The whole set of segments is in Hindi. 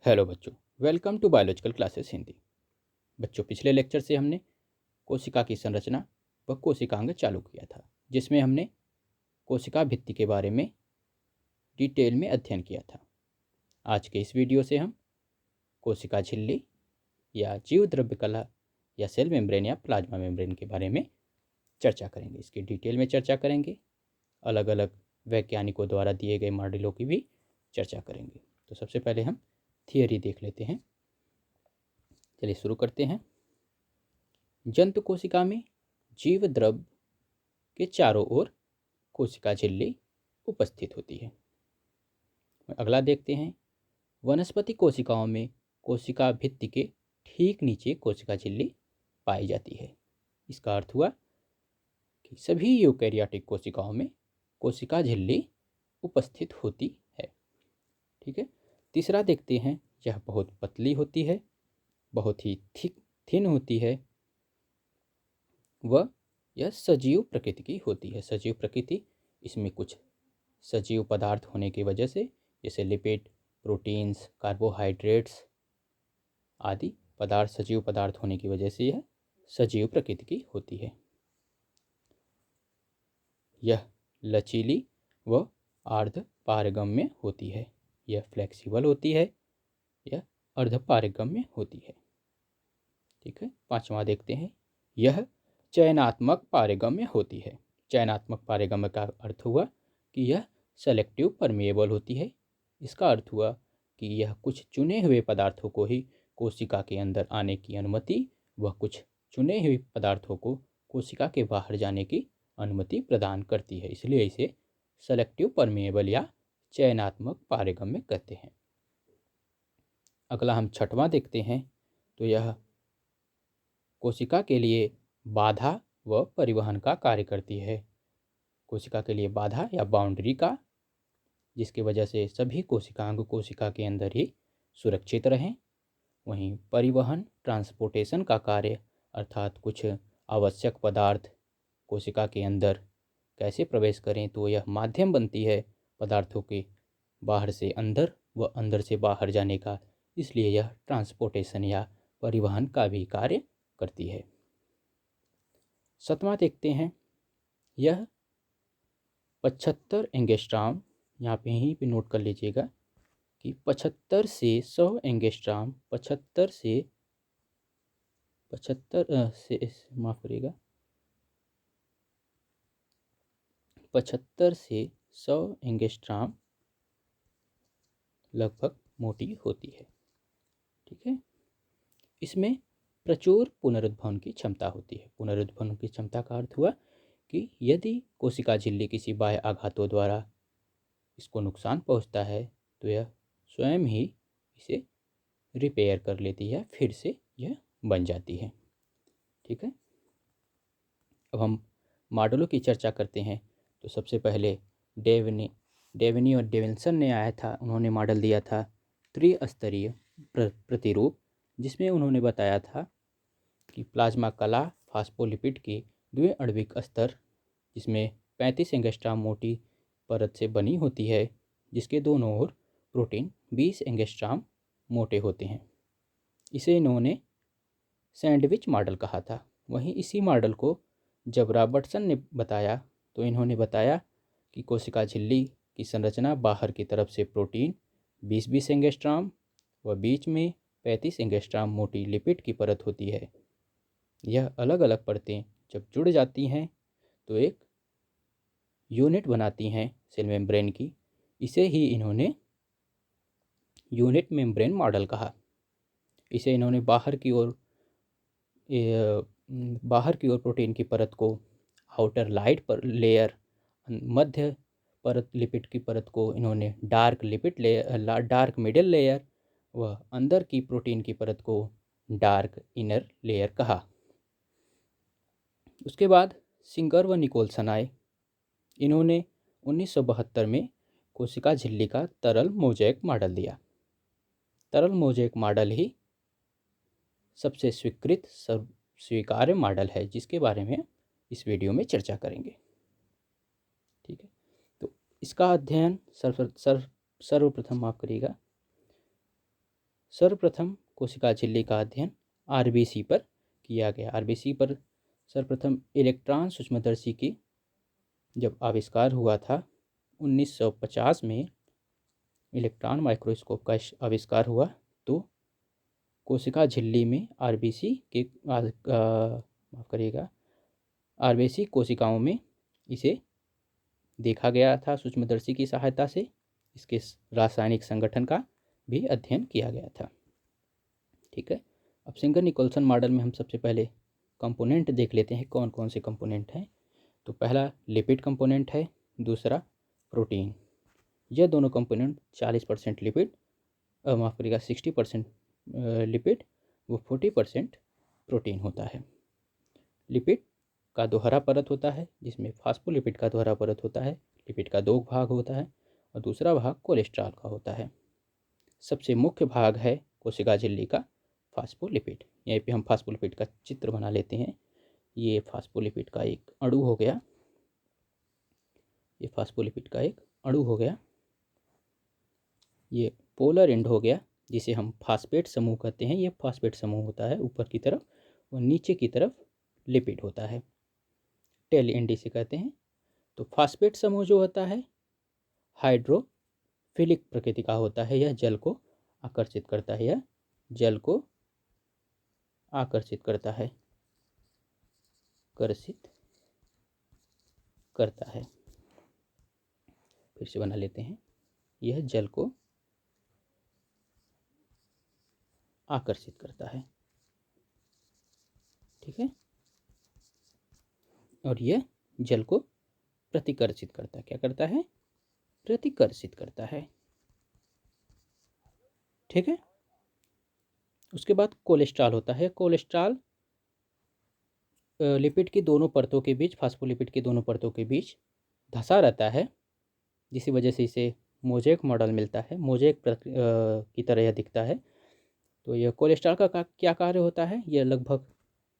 हेलो बच्चों, welcome to biological classes Hindi. बच्चों, पिछले लेक्चर से हमने कोशिका की संरचना व कोशिकांग चालू किया था, जिसमें हमने कोशिका भित्ति के बारे में डिटेल में अध्ययन किया था। आज के इस वीडियो से हम कोशिका झिल्ली या जीव द्रव्य कला या सेल मेम्ब्रेन या प्लाज्मा मेम्ब्रेन के बारे में चर्चा करेंगे। इसकी डिटेल में चर्चा करेंगे, अलग अलग वैज्ञानिकों द्वारा दिए गए मॉडलों की भी चर्चा करेंगे। तो सबसे पहले हम थियरी देख लेते हैं। चलिए शुरू करते हैं। जंतु कोशिका में जीव द्रव्य के चारों ओर कोशिका झिल्ली उपस्थित होती है। अगला देखते हैं। वनस्पति कोशिकाओं में कोशिका भित्ति के ठीक नीचे कोशिका झिल्ली पाई जाती है। इसका अर्थ हुआ कि सभी यूकेरियोटिक कोशिकाओं में कोशिका झिल्ली उपस्थित होती है। ठीक है। तीसरा देखते हैं। यह बहुत पतली होती है, बहुत ही थिन होती है, वह यह सजीव प्रकृति की होती है। सजीव प्रकृति, इसमें कुछ सजीव पदार्थ होने की वजह से, जैसे लिपिड, प्रोटीन्स, कार्बोहाइड्रेट्स आदि पदार्थ सजीव पदार्थ होने की वजह से यह सजीव प्रकृति की होती है। यह लचीली व अर्ध पारगम्य होती है। यह फ्लेक्सिबल होती है, यह अर्ध पारगम्य होती है। ठीक है। पांचवा देखते हैं। यह चयनात्मक पारगम्य होती है। चयनात्मक पारगम्य का अर्थ हुआ कि यह सेलेक्टिव परमिएबल होती है। इसका अर्थ हुआ कि यह कुछ चुने हुए पदार्थों को ही कोशिका के अंदर आने की अनुमति व कुछ चुने हुए पदार्थों को कोशिका के बाहर जाने की अनुमति प्रदान करती है। इसलिए इसे सेलेक्टिव परमिएबल या चयनात्मक पारगम्य कहते हैं। अगला हम छठवां देखते हैं। तो यह कोशिका के लिए बाधा व परिवहन का कार्य करती है। कोशिका के लिए बाधा या बाउंड्री का, जिसकी वजह से सभी कोशिकांग कोशिका के अंदर ही सुरक्षित रहें। वहीं परिवहन, ट्रांसपोर्टेशन का कार्य, अर्थात कुछ आवश्यक पदार्थ कोशिका के अंदर कैसे प्रवेश करें, तो यह माध्यम बनती है पदार्थों के बाहर से अंदर व अंदर से बाहर जाने का। इसलिए यह ट्रांसपोर्टेशन या परिवहन का भी कार्य करती है। सातवां देखते हैं। यह 75 एंगस्ट्रॉम, यहाँ पे यहीं पे नोट कर लीजिएगा कि 75 से 100 एंगस्ट्रॉम, 75 से माफ़ करिएगा, 75 से 100 एंगस्ट्रॉम लगभग मोटी होती है। ठीक है। इसमें प्रचुर पुनरुद्भवन की क्षमता होती है। पुनरुद्भवन की क्षमता का अर्थ हुआ कि यदि कोशिका झिल्ली किसी बाह्य आघातों द्वारा इसको नुकसान पहुंचता है तो यह स्वयं ही इसे रिपेयर कर लेती है, फिर से यह बन जाती है। ठीक है। अब हम मॉडलों की चर्चा करते हैं। तो सबसे पहले डेवनी और डेविल्सन ने आया था, उन्होंने मॉडल दिया था त्रिस्तरीय प्रतिरूप, जिसमें उन्होंने बताया था कि प्लाज्मा कला फास्फोलिपिड के द्विआण्विक स्तर, जिसमें 35 एंगस्ट्रॉम मोटी परत से बनी होती है, जिसके दोनों ओर प्रोटीन 20 एंगस्ट्रॉम मोटे होते हैं। इसे इन्होंने सैंडविच मॉडल कहा था। वहीं इसी मॉडल को जब रॉबर्टसन ने बताया तो इन्होंने बताया कि कोशिका झिल्ली की संरचना बाहर की तरफ से प्रोटीन 20-20 एंगस्ट्रॉम व बीच में 35 एंगस्ट्रॉम मोटी लिपिड की परत होती है। यह अलग अलग परतें जब जुड़ जाती हैं तो एक यूनिट बनाती हैं सेल मेम्ब्रेन की। इसे ही इन्होंने यूनिट मेम्ब्रेन मॉडल कहा। इसे इन्होंने बाहर की ओर प्रोटीन की परत को आउटर लाइट पर लेयर, मध्य परत लिपिड की परत को इन्होंने dark lipid layer, dark middle layer व अंदर की प्रोटीन की परत को डार्क इनर लेयर कहा। उसके बाद सिंगर व निकोलसन आए। इन्होंने 1972 में कोशिका झिल्ली का तरल मोज़ेक मॉडल दिया। तरल मोज़ेक मॉडल ही सबसे स्वीकार्य मॉडल है, जिसके बारे में इस वीडियो में चर्चा करेंगे। ठीक है। तो इसका अध्ययन सर्वप्रथम माफ करिएगा, सर्वप्रथम कोशिका झिल्ली का अध्ययन आरबीसी पर किया गया। आरबीसी पर सर्वप्रथम इलेक्ट्रॉन सूक्ष्मदर्शी की जब आविष्कार हुआ था 1950 में इलेक्ट्रॉन माइक्रोस्कोप का आविष्कार हुआ, तो कोशिका झिल्ली में आरबीसी के माफ़ करिएगा आरबीसी कोशिकाओं में इसे देखा गया था सूक्ष्मदर्शी की सहायता से। इसके रासायनिक संगठन का भी अध्ययन किया गया था। ठीक है, अब सिंगर निकोल्सन मॉडल में हम सबसे पहले कंपोनेंट देख लेते हैं, कौन कौन से कंपोनेंट हैं। तो पहला लिपिड कंपोनेंट है, दूसरा प्रोटीन। यह दोनों कंपोनेंट 40% लिपिड, माफ़ करिएगा 60% लिपिड वो 40% प्रोटीन होता है। लिपिड का दोहरा परत होता है, जिसमें फास्फोलिपिड का दोहरा परत होता है। लिपिड का 2 भाग होता है और दूसरा भाग कोलेस्ट्रॉल का होता है। सबसे मुख्य भाग है कोशिका झिल्ली का फास्फोलिपिड। यहीं पे हम फास्फोलिपिड का चित्र बना लेते हैं। ये फास्फोलिपिड का एक अणु हो गया, ये फास्फोलिपिड का एक अणु हो गया। ये पोलर एंड हो गया, जिसे हम फास्फेट समूह कहते हैं। ये फास्फेट समूह होता है ऊपर की तरफ, और नीचे की तरफ लिपिड होता है, टेल एंड इसे कहते हैं। तो फास्फेट समूह जो होता है हाइड्रोफिलिक प्रकृति का होता है। यह जल को आकर्षित करता है, यह जल को आकर्षित करता है, आकर्षित करता है। फिर से बना लेते हैं, यह जल को आकर्षित करता है। ठीक है, और यह जल को प्रतिकर्षित करता है। क्या करता है? प्रतिकर्षित करता है। ठीक है, उसके बाद कोलेस्ट्रॉल होता है। कोलेस्ट्रॉल लिपिड की दोनों परतों के बीच, फास्फोलिपिड की दोनों परतों के बीच धंसा रहता है, जिसकी वजह से इसे मोज़ेक मॉडल मिलता है। मोज़ेक की तरह यह दिखता है। तो यह कोलेस्ट्रॉल का क्या कार्य होता है? यह लगभग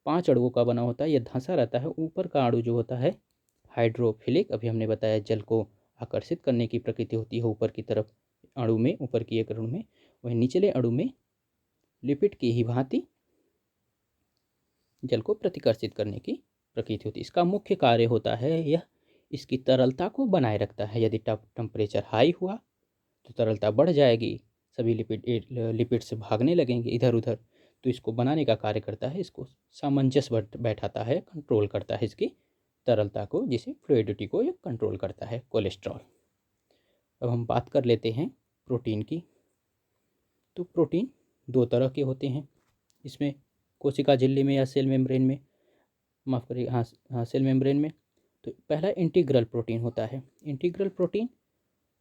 5 अणुओं का बना होता है। यह धंसा रहता है। ऊपर का अणु जो होता है हाइड्रोफिलिक, अभी हमने बताया जल को आकर्षित करने की प्रकृति होती है ऊपर की तरफ अणु में, ऊपर की एक अणु में। वहीं निचले अणु में लिपिड की ही भांति जल को प्रतिकर्षित करने की प्रकृति होती है। इसका मुख्य कार्य होता है यह इसकी तरलता को बनाए रखता है। यदि टेम्परेचर हाई हुआ तो तरलता बढ़ जाएगी, सभी लिपिड्स भागने लगेंगे इधर उधर, तो इसको बनाने का कार्य करता है, इसको सामंजस्य बैठाता है, कंट्रोल करता है इसकी तरलता को, जिसे फ्लूइडिटी को ये कंट्रोल करता है कोलेस्ट्रॉल। अब हम बात कर लेते हैं प्रोटीन की। तो प्रोटीन 2 तरह के होते हैं इसमें, कोशिका झिल्ली में या सेल मेम्ब्रेन में, माफ़ करिए हाँ सेल मेम्ब्रेन में। तो पहला इंटीग्रल प्रोटीन होता है। इंटीग्रल प्रोटीन,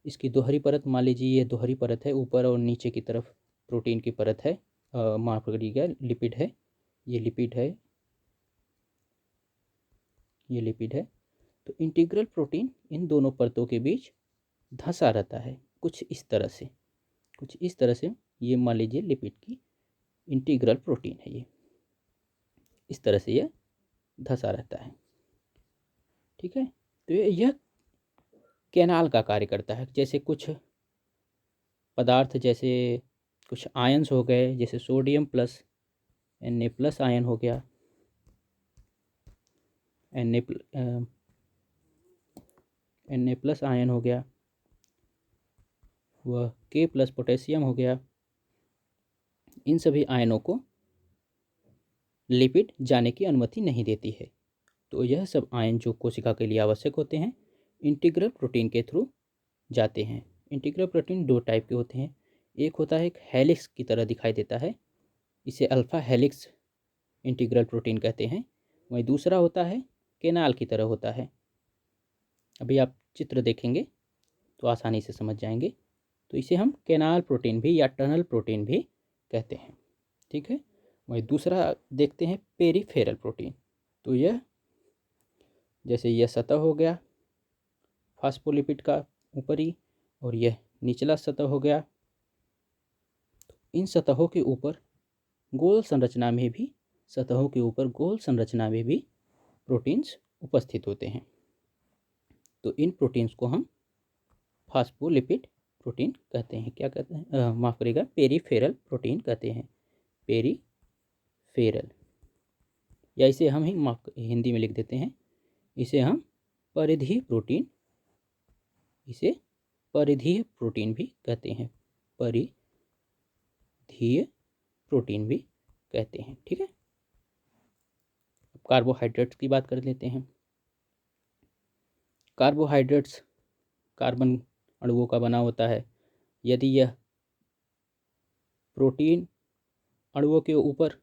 इसकी दोहरी परत, मान लीजिए ये दोहरी परत है, ऊपर और नीचे की तरफ प्रोटीन की परत है, माफ़ करिएगा लिपिड है, ये लिपिड है, ये लिपिड है। तो इंटीग्रल प्रोटीन इन दोनों परतों के बीच धंसा रहता है, कुछ इस तरह से, कुछ इस तरह से। ये मान लीजिए लिपिड की इंटीग्रल प्रोटीन है, ये इस तरह से यह धंसा रहता है। ठीक है, तो यह कैनाल का कार्य करता है। जैसे कुछ पदार्थ, जैसे कुछ आयंस हो गए, जैसे sodium plus Na plus ion हो गया, Na प्लस आयन हो गया, वह K प्लस पोटेशियम हो गया। इन सभी आयनों को लिपिड जाने की अनुमति नहीं देती है। तो यह सब आयन जो कोशिका के लिए आवश्यक होते हैं, इंटीग्रल प्रोटीन के थ्रू जाते हैं। इंटीग्रल प्रोटीन 2 टाइप के होते हैं। एक होता है एक हेलिक्स की तरह दिखाई देता है, इसे अल्फा हेलिक्स इंटीग्रल प्रोटीन कहते हैं। वहीं दूसरा होता है कैनाल की तरह होता है। अभी आप चित्र देखेंगे तो आसानी से समझ जाएंगे। तो इसे हम कैनाल प्रोटीन भी या टनल प्रोटीन भी कहते हैं। ठीक है, वहीं दूसरा देखते हैं पेरिफेरल प्रोटीन। तो यह, जैसे यह सतह हो गया फास्फोलिपिड का ऊपरी, और यह निचला सतह हो गया। तो इन सतहों के ऊपर गोल संरचना में भी, सतहों के ऊपर गोल संरचना में भी प्रोटीन्स उपस्थित होते हैं। तो इन प्रोटीन्स को हम फास्फोलिपिड प्रोटीन कहते हैं। क्या कहते हैं, माफ़ करिएगा, पेरीफेरल प्रोटीन कहते हैं, पेरीफेरल, या इसे हम ही हिंदी में लिख देते हैं, इसे हम परिधीय प्रोटीन, इसे परिधीय प्रोटीन भी कहते हैं, परिधीय प्रोटीन भी कहते हैं। ठीक है, अब कार्बोहाइड्रेट्स की बात कर लेते हैं। कार्बोहाइड्रेट्स कार्बन अणुओं का बना होता है। यदि यह प्रोटीन अणुओं के ऊपर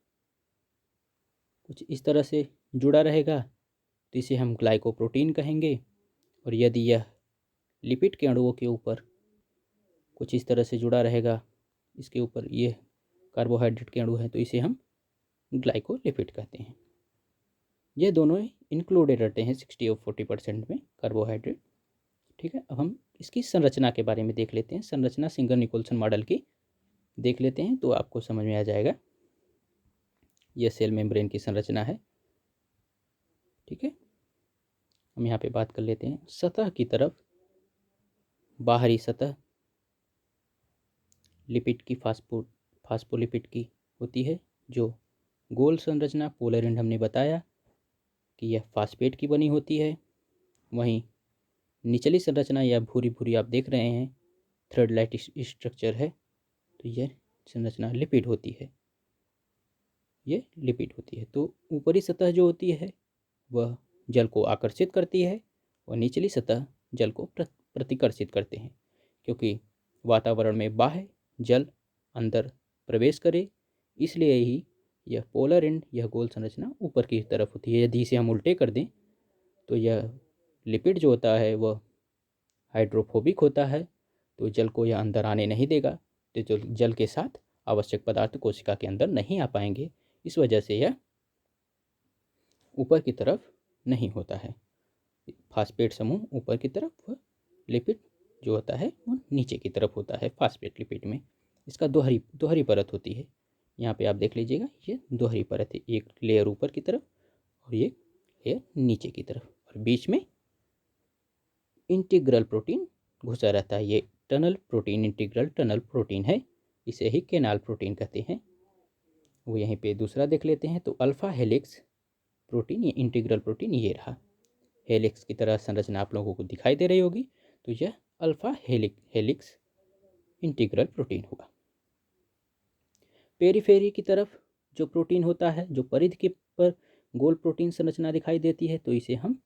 कुछ इस तरह से जुड़ा रहेगा तो इसे हम ग्लाइकोप्रोटीन कहेंगे, और यदि यह लिपिड के अणुओं के ऊपर कुछ इस तरह से जुड़ा रहेगा, इसके ऊपर ये कार्बोहाइड्रेट के अणु हैं, तो इसे हम ग्लाइकोलिपिड कहते हैं। ये दोनों इंक्लूडेड रहते हैं 60 और 40% में कार्बोहाइड्रेट। ठीक है, अब हम इसकी संरचना के बारे में देख लेते हैं। संरचना सिंगर निकोल्सन मॉडल की देख लेते हैं तो आपको समझ में आ जाएगा। यह सेल मेम्ब्रेन की संरचना है। ठीक है, हम यहाँ पे बात कर लेते हैं। सतह की तरफ बाहरी सतह लिपिड की फास्फोलिपिड की होती है, जो गोल संरचना पोलर एंड हमने बताया कि यह फास्फेट की बनी होती है। वहीं निचली संरचना या भूरी भूरी आप देख रहे हैं, थ्रेड लाइट स्ट्रक्चर है, तो यह संरचना लिपिड होती है, ये लिपिड होती है। तो ऊपरी सतह जो होती है वह जल को आकर्षित करती है और निचली सतह जल को प्रतिकर्षित करते हैं, क्योंकि वातावरण में बाह्य जल अंदर प्रवेश करे, इसलिए ही यह पोलर एंड, यह गोल संरचना ऊपर की तरफ होती है। यदि इसे हम उल्टे कर दें तो यह लिपिड जो होता है वह हाइड्रोफोबिक होता है, तो जल को यह अंदर आने नहीं देगा, तो जो जल के साथ आवश्यक पदार्थ कोशिका के अंदर नहीं आ पाएंगे। इस वजह से यह ऊपर की तरफ नहीं होता है। फास्फेट समूह ऊपर की तरफ, वह लिपिड जो होता है वो नीचे की तरफ होता है। फास्फेट लिपिड में इसका दोहरी परत होती है। यहाँ पे आप देख लीजिएगा, ये दोहरी परत है, एक लेयर ऊपर की तरफ और ये लेयर नीचे की तरफ, और बीच में इंटीग्रल प्रोटीन घुसा रहता है। ये tunnel protein, integral tunnel protein है, इसे ही केनाल प्रोटीन कहते हैं। वो यहीं पे दूसरा देख लेते हैं। तो अल्फा हेलिक्स प्रोटीन, ये इंटीग्रल प्रोटीन ये रहा। हेलिक्स की तरह संरचना आप लोगों को दिखाई दे रही होगी, तो यह अल्फा हेलिक्स इंटीग्रल प्रोटीन होगा। पेरीफेरी की तरफ जो प्रोटीन होता है, जो परिधि के पर गोल प्रोटीन संरचना दिखाई देती है, तो इसे हम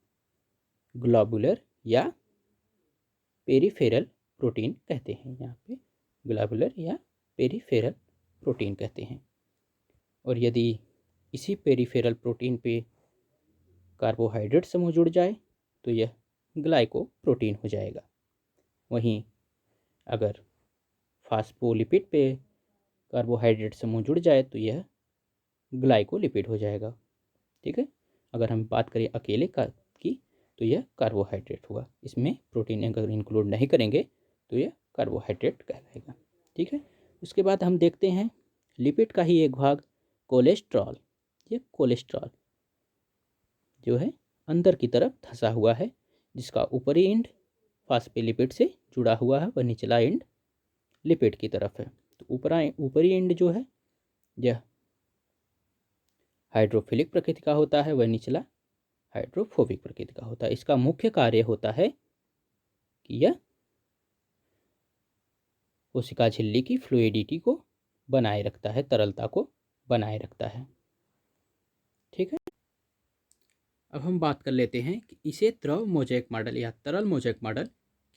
ग्लोबुलर या पेरीफेरल प्रोटीन कहते हैं। यहाँ पे ग्लोबुलर या पेरीफेरल प्रोटीन कहते हैं। और यदि इसी पेरीफेरल प्रोटीन पे कार्बोहाइड्रेट समूह जुड़ जाए तो यह ग्लाइकोप्रोटीन हो जाएगा। वहीं अगर फास्फोलिपिड पे कार्बोहाइड्रेट समूह जुड़ जाए तो यह ग्लाइकोलिपिड हो जाएगा। ठीक है, अगर हम बात करें अकेले की तो यह कार्बोहाइड्रेट होगा। इसमें प्रोटीन अगर इंक्लूड नहीं करेंगे तो यह कार्बोहाइड्रेट कहलाएगा। ठीक है, उसके बाद हम देखते हैं लिपिड का ही एक भाग कोलेस्ट्रॉल। ये कोलेस्ट्रॉल जो है अंदर की तरफ धंसा हुआ है, जिसका ऊपरी एंड फास्फोलिपिड से जुड़ा हुआ है, वह निचला एंड लिपिड की तरफ है। तो ऊपरी एंड जो है यह हाइड्रोफिलिक प्रकृति का होता है, वह निचला हाइड्रोफोबिक प्रकृति का होता है। इसका मुख्य कार्य होता है कि यह कोशिका झिल्ली की फ्लूइडिटी को बनाए रखता है, तरलता को बनाए रखता है। ठीक है, अब हम बात कर लेते हैं कि इसे द्रव मोज़ेक मॉडल या तरल मोज़ेक मॉडल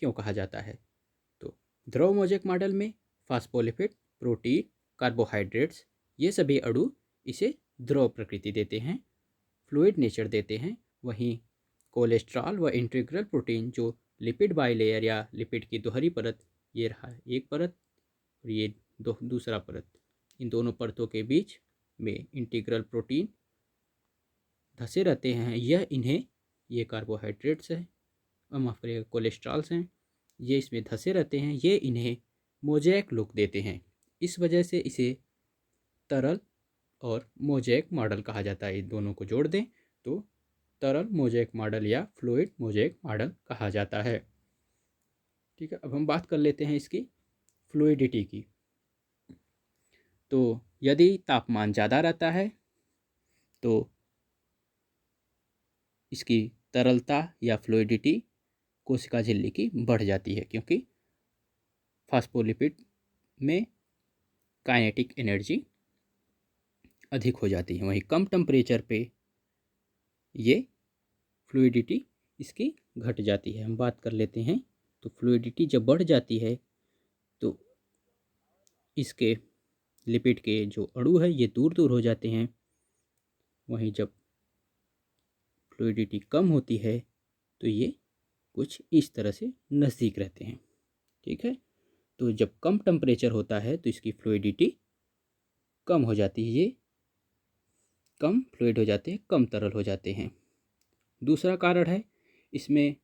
क्यों कहा जाता है। तो द्रव मोज़ेक मॉडल में फास्फोलिपिड, प्रोटीन, कार्बोहाइड्रेट्स, ये सभी अणु इसे द्रव प्रकृति देते हैं, फ्लूइड नेचर देते हैं। वहीं कोलेस्ट्रॉल व इंटीग्रल प्रोटीन जो लिपिड बाइलेयर या लिपिड की दोहरी परत, ये रहा एक परत और ये दूसरा परत, इन दोनों परतों के बीच में इंटीग्रल प्रोटीन धसे रहते हैं। ये कार्बोहाइड्रेट्स हैं, माफ़ करिएगा कोलेस्ट्रॉल्स हैं, ये इसमें धसे रहते हैं, ये इन्हें मोज़ेक लुक देते हैं। इस वजह से इसे तरल और मोज़ेक मॉडल कहा जाता है। इन दोनों को जोड़ दें तो तरल मोज़ेक मॉडल या फ्लूइड मोज़ेक मॉडल कहा जाता है। ठीक है, अब हम बात कर लेते हैं इसकी फ्लूइडिटी की। तो यदि तापमान ज़्यादा रहता है तो इसकी तरलता या फ्लूइडिटी कोशिका झिल्ली की बढ़ जाती है, क्योंकि फास्फोलिपिड में काइनेटिक एनर्जी अधिक हो जाती है। वहीं कम टेम्परेचर पे ये फ्लूइडिटी इसकी घट जाती है। हम बात कर लेते हैं, तो फ्लूइडिटी जब बढ़ जाती है तो इसके लिपिड के जो अणु है ये दूर दूर हो जाते हैं। वहीं जब फ्लूइडिटी कम होती है तो ये कुछ इस तरह से नज़दीक रहते हैं। ठीक है, तो जब कम टेम्परेचर होता है तो इसकी फ्लूइडिटी कम हो जाती है, ये कम फ्लूइड हो जाते हैं, कम तरल हो जाते हैं। दूसरा कारण है, इसमें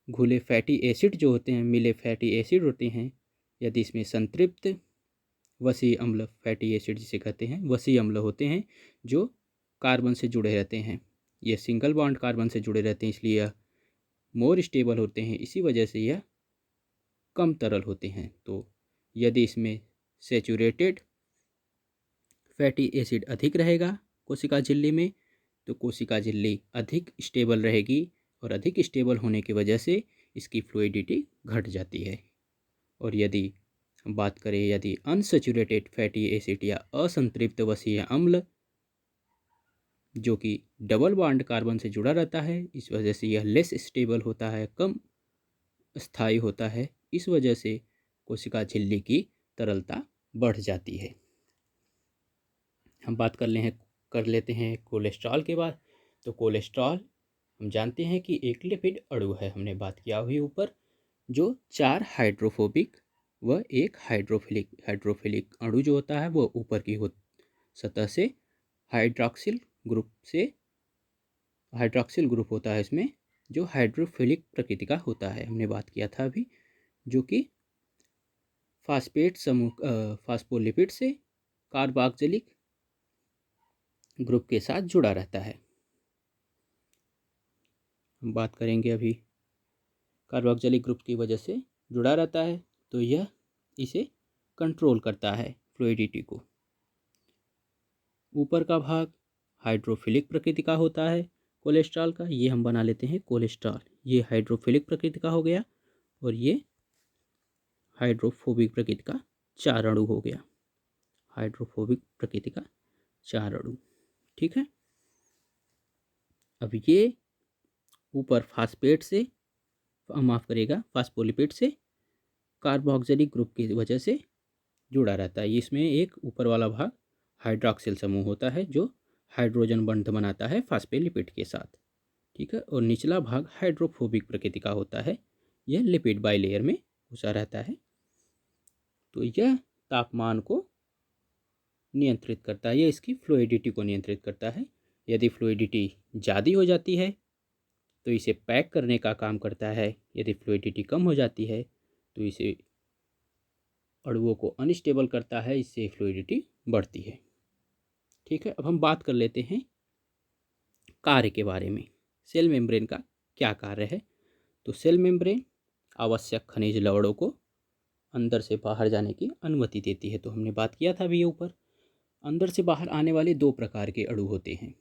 घुले फैटी एसिड जो होते हैं, मिले फैटी एसिड होते हैं, यदि इसमें संतृप्त वसीय अम्ल, फैटी एसिड जिसे कहते हैं, वसीय अम्ल होते हैं जो कार्बन से जुड़े रहते हैं। ये सिंगल बॉन्ड कार्बन से जुड़े रहते हैं, इसलिए यह मोर स्टेबल होते हैं, इसी वजह से यह कम तरल होते हैं। तो यदि इसमें सैचुरेटेड फैटी एसिड अधिक रहेगा कोशिका झिल्ली में, तो कोशिका झिल्ली अधिक स्टेबल रहेगी, और अधिक स्टेबल होने की वजह से इसकी फ्लूइडिटी घट जाती है। और यदि हम बात करें, यदि अनसैचुरेटेड फैटी एसिड या असंतृप्त वसीय अम्ल जो कि डबल बॉन्ड कार्बन से जुड़ा रहता है, इस वजह से यह लेस स्टेबल होता है, कम स्थायी होता है, इस वजह से कोशिका झिल्ली की तरलता बढ़ जाती है। हम बात कर लेते हैं कोलेस्ट्रॉल के बाद। तो कोलेस्ट्रॉल हम जानते हैं कि एक लिपिड अणु है, हमने बात किया हुई ऊपर, जो 4 हाइड्रोफोबिक व एक हाइड्रोफिलिक अणु जो होता है वो ऊपर की सतह से हाइड्रॉक्सिल ग्रुप होता है इसमें, जो हाइड्रोफिलिक प्रकृति का होता है, हमने बात किया था अभी, जो कि फास्फेट समूह फास्फोलिपिड से कार्बोक्सिलिक ग्रुप के साथ जुड़ा रहता है। हम बात करेंगे अभी, कार्बोक्सिलिक ग्रुप की वजह से जुड़ा रहता है, तो यह इसे कंट्रोल करता है फ्लूइडिटी को। ऊपर का भाग हाइड्रोफिलिक प्रकृति का होता है कोलेस्ट्रॉल का, ये हम बना लेते हैं कोलेस्ट्रॉल, ये हाइड्रोफिलिक प्रकृति का हो गया, और ये हाइड्रोफोबिक प्रकृति का 4 अणु हो गया, हाइड्रोफोबिक प्रकृति का 4 अणु। ठीक है, अब ये ऊपर फास्फोलिपिड से कार्बोक्सिलिक ग्रुप की वजह से जुड़ा रहता है। इसमें एक ऊपर वाला भाग हाइड्रॉक्सिल समूह होता है जो हाइड्रोजन बंध बनाता है फास्फोलिपिड के साथ। ठीक है, और निचला भाग हाइड्रोफोबिक प्रकृति का होता है, यह लिपिड बाइलेयर में घुसा रहता है। तो यह तापमान को नियंत्रित करता है, यह इसकी फ्लूइडिटी को नियंत्रित करता है। यदि फ्लूइडिटी ज़्यादा हो जाती है तो इसे पैक करने का काम करता है, यदि फ्लूइडिटी कम हो जाती है तो इसे अणुओं को अनस्टेबल करता है, इससे फ्लूइडिटी बढ़ती है। ठीक है, अब हम बात कर लेते हैं कार्य के बारे में, सेल मेम्ब्रेन का क्या कार्य है। तो सेल मेम्ब्रेन आवश्यक खनिज लवणों को अंदर से बाहर जाने की अनुमति देती है। तो हमने बात किया था अभी ऊपर, अंदर से बाहर आने वाले 2 प्रकार के अणु होते हैं,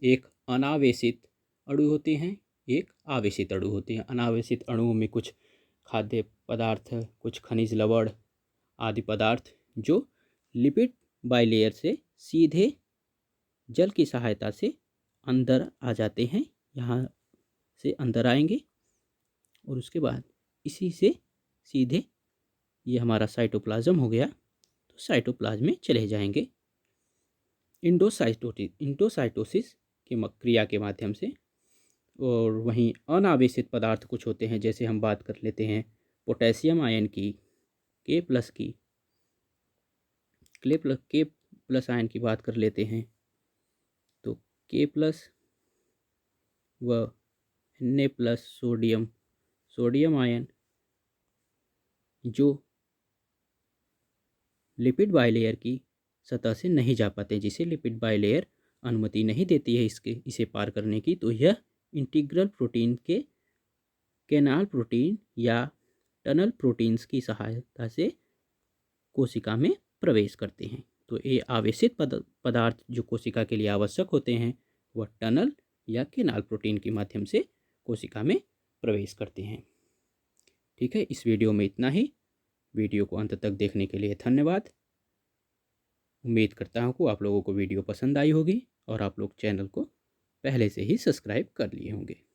एक अनावेशित अणु होते हैं, एक आवेशित अणु होते हैं। अनावेशित अणुओं में कुछ खाद्य पदार्थ, कुछ खनिज लवण आदि पदार्थ जो लिपिड बाइलेयर से सीधे जल की सहायता से अंदर आ जाते हैं, यहाँ से अंदर आएंगे और उसके बाद इसी से सीधे ये हमारा साइटोप्लाज्म हो गया, तो साइटोप्लाज्म में चले जाएंगे इंडोसाइटोसिस की क्रिया के माध्यम से। और वहीं अनावेशित पदार्थ कुछ होते हैं, जैसे हम बात कर लेते हैं पोटेशियम आयन की, के प्लस आयन की बात कर लेते हैं, तो के प्लस व Na+ सोडियम आयन जो लिपिड बाइलेयर की सतह से नहीं जा पाते, जिसे लिपिड बाइलेयर अनुमति नहीं देती है इसे पार करने की, तो यह इंटीग्रल प्रोटीन के कैनाल प्रोटीन या टनल प्रोटीन्स की सहायता से कोशिका में प्रवेश करते हैं। तो ये आवेशित पदार्थ जो कोशिका के लिए आवश्यक होते हैं वह टनल या कैनाल प्रोटीन के माध्यम से कोशिका में प्रवेश करते हैं। ठीक है, इस वीडियो में इतना ही। वीडियो को अंत तक देखने के लिए धन्यवाद। उम्मीद करता हूँ कि आप लोगों को वीडियो पसंद आई होगी और आप लोग चैनल को पहले से ही सब्सक्राइब कर लिए होंगे।